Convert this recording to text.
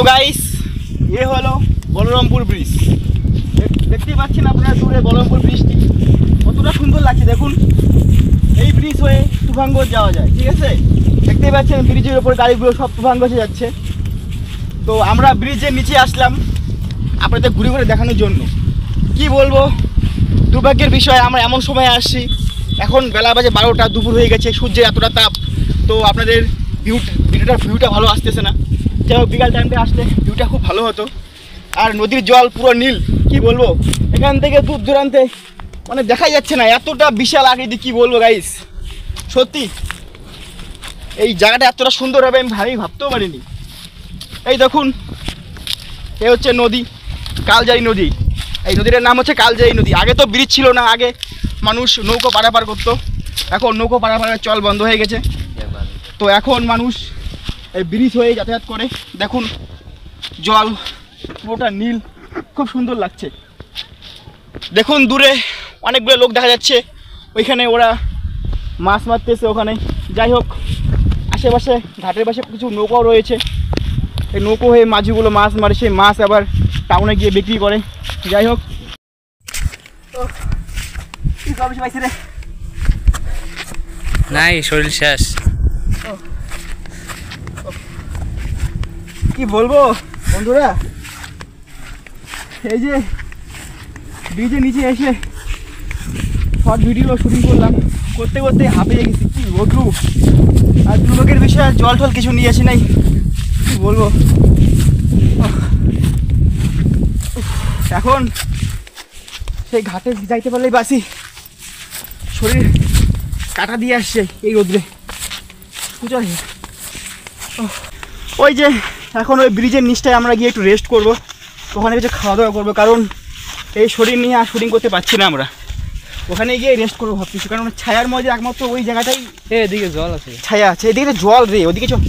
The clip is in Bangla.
গাইস এ হলো বলরামপুর ব্রিজ। দেখতেই পাচ্ছেন আপনারা দূরে বলরামপুর ব্রিজটি কতটা সুন্দর লাগছে। দেখুন এই ব্রিজ হয়ে তুফানগঞ্জ যাওয়া যায়, ঠিক আছে। দেখতেই পাচ্ছেন ব্রিজের ওপর গাড়িগুলো সব তুফানগঞ্জে যাচ্ছে। তো আমরা ব্রিজের নিচে আসলাম আপনাদের ঘুরে ঘুরে দেখানোর জন্য। কি বলবো, দুর্ভাগ্যের বিষয় আমরা এমন সময় আসছি, এখন বেলা বাজে 12টা, দুপুর হয়ে গেছে, সূর্যের এতটা তাপ, তো আপনাদের ভিউটা ভালো আসতেছে না। যাই হোক বিকাল টাইমটা আসলে ভিউটা খুব ভালো হতো। আর নদীর জল পুরো নীল, কি বলবো, এখান থেকে দূর দূরান্তে মানে দেখাই যাচ্ছে না, এতটা বিশাল আকৃতি। কি বলবো গাইস, সত্যি এই জায়গাটা এতটা সুন্দর হবে আমি ভাবতেও পারিনি। এই দেখুন এ হচ্ছে নদী, কালজারি নদী। এই নদীটার নাম হচ্ছে কালজারি নদী। আগে তো ব্রিজ ছিল না, আগে মানুষ নৌকো পারাপার করতো, এখন নৌকো পারাপারের চল বন্ধ হয়ে গেছে। তো এখন মানুষ এই ব্রিজ হয়ে যাতায়াত করে। দেখুন জল পুরোটা নীল, খুব সুন্দর লাগছে। দেখুন দূরে অনেকগুলো লোক দেখা যাচ্ছে, ওইখানে ওরা মাছ মারতেছে ওখানে। যাই হোক আশেপাশে ঘাটের পাশে কিছু নৌকাও রয়েছে, এই নৌকো হয়ে মাঝিগুলো মাছ মারে, সেই মাছ আবার টাউনে গিয়ে বিক্রি করে। যাই হোক রে নাই, শরীর শেষ। কি বলবো বন্ধুরা, এই যে ব্রিজের নিচে এসে শর্ট ভিডিও শুটিং করলাম, করতে করতে হাঁপিয়ে গেছি। কি রোদ্রু আর দুর্যোগের বিষয়ে জল টল কিছু নিয়ে আসি নাই, কি বলবো। এখন সেই ঘাটে যাইতে পারলেই বাসি, শরীর কাটা দিয়ে আসছে এই রোদ্রে। ওই যে এখন ওই ব্রিজের নিচটায় আমরা গিয়ে একটু রেস্ট করবো, ওখানে কিছু খাওয়া দাওয়া করবো, কারণ এই শরীর নিয়ে আর শুটিং করতে পারছি না আমরা। ওখানে গিয়ে রেস্ট করবো ভাবতেছি, কারণ ছায়ার মধ্যে একমাত্র ওই জায়গাটাই এদিকে জল আছে, ছায়া আছে। এদিকে জল রে, ওদিকে চল।